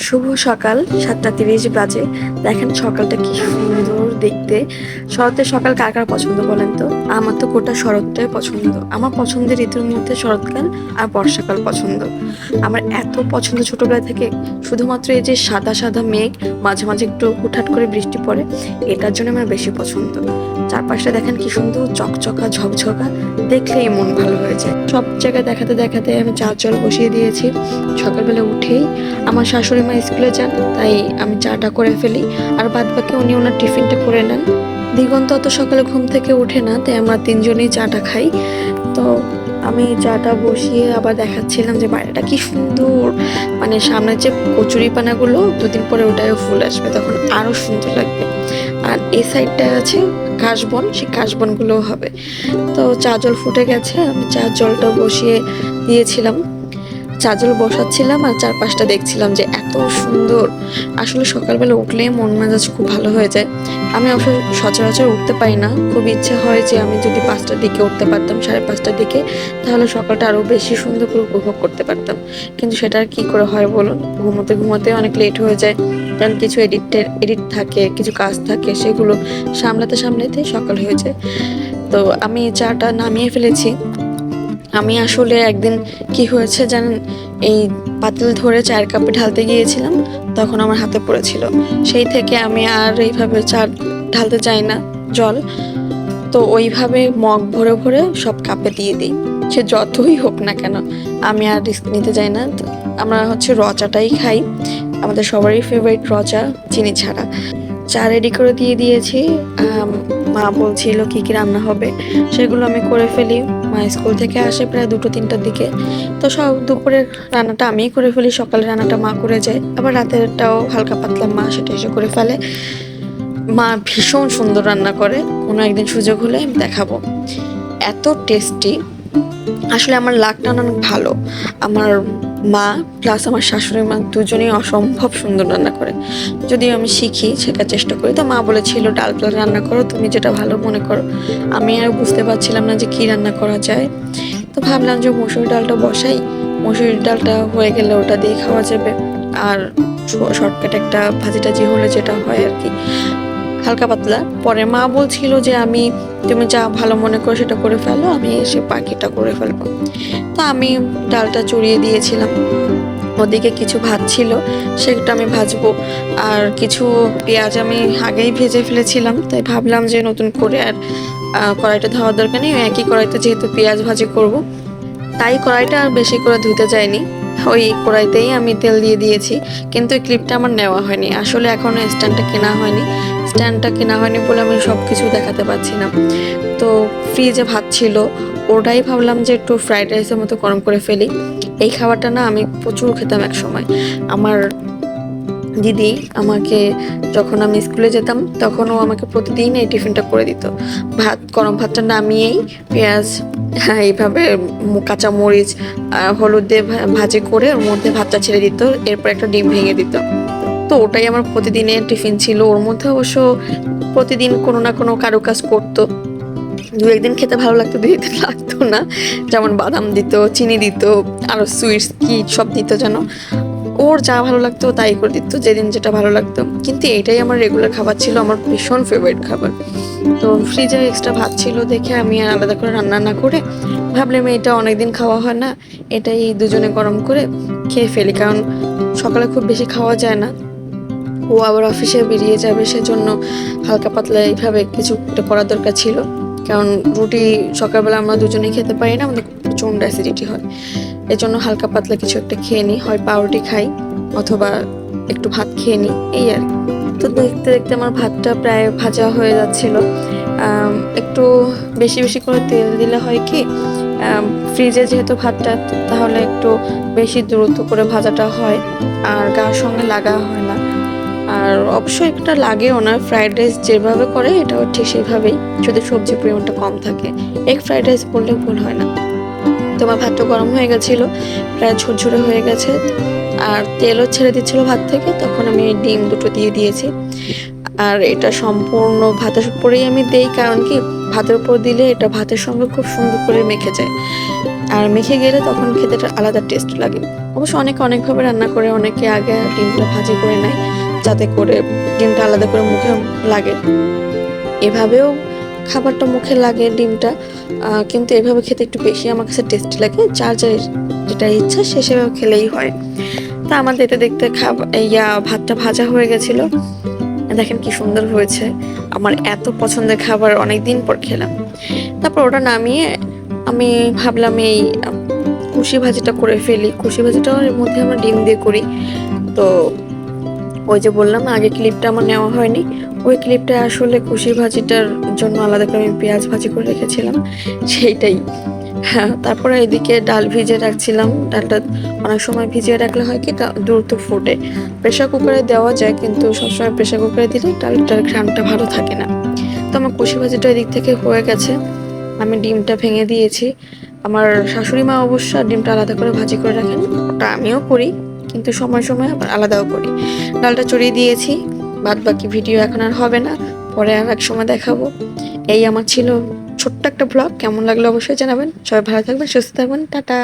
শুভ সকাল 7:30 বাজে। দেখেন সকালটা কি সুন্দর দেখতে। শরতের সকাল কার কার পছন্দ বলেন তো? আমার তো গোটা শরৎটাই পছন্দ। আমার পছন্দের ঋতুর মধ্যে শরৎকাল আর বর্ষাকাল পছন্দ। আমার এত পছন্দ ছোটবেলা থেকে, শুধুমাত্র এই যে সাদা সাদা মেঘ, মাঝে মাঝে একটু হুটহাট করে বৃষ্টি পড়ে, এটার জন্য আমার বেশি পছন্দ। চারপাশটা দেখেন কি সুন্দর চকচকা ঝকঝকা, দেখলেই মন ভালো হয়ে যায়। সব জায়গায় দেখাতে দেখাতে আমি চা জল বসিয়ে দিয়েছি। সকালবেলা উঠেই আমার শাশুড়ি মা স্কুলে যান, তাই আমি চাটা করে ফেলি, আর বাদ বাকি উনি ওনার টিফিনটা করে নেন। দিগন্ত অত সকালে ঘুম থেকে ওঠে না, তাই আমরা তিনজনেই চাটা খাই। তো আমি চাটা বসিয়ে আবার দেখাচ্ছিলাম যে বাইরেটা কি সুন্দর, মানে সামনে যে কচুরি পানাগুলো দুদিন পরে ওটাও ফুল আসবে, তখন আরো সুন্দর লাগবে। আর এই সাইডটায় আছে কাশবন, সেই কাশবনগুলোও হবে। তো চা জল ফুটে গেছে, আমি চা জলটা বসিয়ে দিয়েছিলাম। চা জল বসাচ্ছিলাম আর চারপাশটা দেখছিলাম যে এত সুন্দর। আসলে সকালবেলা উঠলেই মন মেজাজ খুব ভালো হয়ে যায়। আমি অবশ্য সচরাচর উঠতে পারি না, খুব ইচ্ছে হয় যে আমি যদি 5টার দিকে উঠতে পারতাম, 5:30টার দিকে, তাহলে সকালটা আরও বেশি সুন্দর করে উপভোগ করতে পারতাম। কিন্তু সেটা আর কি করে হয় বলুন, ঘুমোতে ঘুমোতে অনেক লেট হয়ে যায়, কারণ কিছু এডিট থাকে, কিছু কাজ থাকে, সেগুলো সামলাতে সামলাতে সকাল হয়ে যায়। তো আমি চাটা নামিয়ে ফেলেছি। আমি আসলে একদিন কি হয়েছে জানেন, এই পাতিল ধরে চায়ের কাপে ঢালতে গিয়েছিলাম, তখন আমার হাতে পড়েছিল। সেই থেকে আমি আর এইভাবে চা ঢালতে চাই না জল। তো ওইভাবে মগ ভরে ভরে সব কাপে দিয়ে দিই, সে যতই হোক না কেন। আমি আর রিস্ক নিতে চাই না। তো আমরা হচ্ছে র চাটাই খাই, আমাদের সবারই ফেভারিট র চা, চিনি ছাড়া। চা রেডি করে দিয়ে দিয়েছি। মা বলছিল কি কি রান্না হবে, সেগুলো আমি করে ফেলি। মা স্কুল থেকে আসে প্রায় 2-3টার দিকে, তো সব দুপুরের রান্নাটা আমিই করে ফেলি, সকালের রান্নাটা মা করে যায়, আবার রাতেরটাও হালকা পাতলা মা সেটা এসে করে ফেলে। মা ভীষণ সুন্দর রান্না করে, কোনো একদিন সুযোগ হলে আমি দেখাবো। এত টেস্টি, আসলে আমার লাকটা অনেক ভালো। আমার মা প্লাস আমার শাশুড়ি মা দুজনেই অসম্ভব সুন্দর রান্না করে। যদিও আমি শিখি, শেখার চেষ্টা করি। তো মা বলেছিল ডাল ডাল রান্না করো, তুমি যেটা ভালো মনে করো। আমি আর বুঝতে পারছিলাম না যে কি রান্না করা যায়, তো ভাবলাম যে মসুর ডালটা বসাই, মসুর ডালটা হয়ে গেলে ওটা দিয়ে খাওয়া যাবে। আর শর্টকাট একটা ভাজি টাজি হলে যেটা হয় আর কি, হালকা পাতলা। পরে মা বলছিল যে তুমি যা ভালো মনে করো সেটা করে ফেলো, আমি এসে বাকিটা করে ফেলবো। তো আমি ডালটা চড়িয়ে দিয়েছিলাম, ওদিকে কিছু ভাত ছিল সেটা আমি ভাজবো, আর কিছু পেঁয়াজ আমি আগেই ভেজে ফেলেছিলাম, তাই ভাবলাম যে নতুন করে আর কড়াইটা ধোয়ার দরকার নেই, একই কড়াইতে যেহেতু পেঁয়াজ ভাজি করব, তাই কড়াইটা আর বেশি করে ধুতে যায়নি, ওই কড়াইতেই আমি তেল দিয়ে দিয়েছি। কিন্তু এই ক্লিপটা আমার নেওয়া হয়নি, আসলে এখনো স্ট্যান্ডটা কেনা হয়নি বলে আমি সব কিছু দেখাতে পারছি না। তো ফ্রিজে ভাত ছিল, ওটাই ভাবলাম যে একটু ফ্রাইড রাইসের মতো গরম করে ফেলি। এই খাবারটা না আমি প্রচুর খেতাম এক সময়। আমার দিদি আমাকে, যখন আমি স্কুলে যেতাম তখন ও আমাকে প্রতিদিন এই টিফিনটা করে দিত। গরম ভাতটা নামিয়েই পেঁয়াজ, এইভাবে কাঁচা মরিচ হলুদ দিয়ে ভাজি করে ওর মধ্যে ভাতটা ছেড়ে দিত, এরপর একটা ডিম ভেঙে দিত। তো ওটাই আমার প্রতিদিনের টিফিন ছিল। ওর মধ্যে অবশ্য প্রতিদিন কোনো না কোনো কারুকাজ করতো, 2-1 দিন খেতে ভালো লাগতো, 2 দিন লাগতো না। যেমন বাদাম দিত, চিনি দিত, আরো সুইটস কি সব দিত যেন। ওর যা ভালো লাগতো তাই করে দিত, যেদিন যেটা ভালো লাগতো। কিন্তু এটাই আমার রেগুলার খাবার ছিল, আমার ভীষণ ফেভারিট খাবার। তো ফ্রিজে এক্সট্রা ভাত ছিল দেখে আমি আর আলাদা করে রান্না না করে ভাবলাম এটা অনেকদিন খাওয়া হয় না, এটাই দুজনে গরম করে খেয়ে ফেলি, কারণ সকালে খুব বেশি খাওয়া যায় না। ও আবার অফিসে বেরিয়ে যাবে, সেজন্য হালকা পাতলা এইভাবে কিছু একটা করার দরকার ছিল। কারণ রুটি সকালবেলা আমরা দুজনেই খেতে পারি না, আমাদের প্রচণ্ড অ্যাসিডিটি হয়। এজন্য হালকা পাতলা কিছু একটা খেয়ে নিই, হয় পাউরুটি খাই অথবা একটু ভাত খেয়ে নিই, এই আর কি। তো দেখতে দেখতে আমার ভাতটা প্রায় ভাজা হয়ে যাচ্ছিল। একটু বেশি বেশি করে তেল দিলে হয় কি, ফ্রিজে যেহেতু ভাতটা, তাহলে একটু বেশি দ্রুত করে ভাজাটা হয় আর গার সঙ্গে লাগা হয় না। আর অবশ্যই একটা লাগেও না, ফ্রাইড রাইস যেভাবে করে এটাও ঠিক সেইভাবেই, যদি সবজির পরিমাণটা কম থাকে। এগ ফ্রাইড রাইস বললেও ভুল হয় না। তোমার ভাতটা গরম হয়ে গেছিলো, প্রায় ঝরঝরে হয়ে গেছে, আর তেলও ছেড়ে দিচ্ছিল ভাত থেকে, তখন আমি ডিম দুটো দিয়ে দিয়েছি। আর এটা সম্পূর্ণ ভাতের উপরেই আমি দেই, কারণ কি ভাতের উপর দিলে এটা ভাতের সঙ্গে খুব সুন্দর করে মেখে যায়। আর মেখে গেলে তখন খেতে একটা আলাদা টেস্ট লাগে। অবশ্য অনেকে অনেকভাবে রান্না করে, অনেকে আগে ডিমটা ভাজি করে নেয় যাতে করে ডিমটা আলাদা করে মুখে লাগে। এভাবেও খাবারটা মুখে লাগে ডিমটা, কিন্তু এভাবে খেতে একটু বেশি আমার কাছে টেস্টি লাগে। যার যার যেটা ইচ্ছা সে সেভাবে খেলেই হয়। তা আমাদের এটা দেখতে ভাতটা ভাজা হয়ে গেছিল, দেখেন কি সুন্দর হয়েছে। আমার এত পছন্দের খাবার, অনেক দিন পর খেলাম। তারপর ওটা নামিয়ে আমি ভাবলাম এই কুশি ভাজিটা করে ফেলি। কুশি ভাজিটার মধ্যে আমরা ডিম দিয়ে করি। তো ওই যে বললাম আগে ক্লিপটা আমার নেওয়া হয়নি, ওই ক্লিপটা আসলে কুশি ভাজিটার জন্য আলাদা করে আমি পেঁয়াজ ভাজি করে রেখেছিলাম, সেইটাই। হ্যাঁ, তারপরে এদিকে ডাল ভিজিয়ে রাখছিলাম। ডালটা অনেক সময় ভিজিয়ে রাখলে হয় কি দ্রুত ফোটে। প্রেশার কুকারে দেওয়া যায়, কিন্তু সবসময় প্রেশার কুকারে দিলে ডালটার ঘ্রাণটা ভালো থাকে না। তো আমার কুশি ভাজিটা এদিক থেকে হয়ে গেছে, আমি ডিমটা ভেঙে দিয়েছি। আমার শাশুড়ি মা অবশ্য ডিমটা আলাদা করে ভাজি করে রাখেন, ওটা আমিও করি, কিন্তু সময় সময় আবার আলাদাও করি। ডালটা চড়িয়ে দিয়েছি, বাদ বাকি ভিডিও এখন আর হবে না, পরে আর এক সময় দেখাবো। এই আমার ছিল ছোট্ট একটা ব্লগ। কেমন লাগলো অবশ্যই জানাবেন। সবাই ভালো থাকবেন, সুস্থ থাকবেন, টাটা।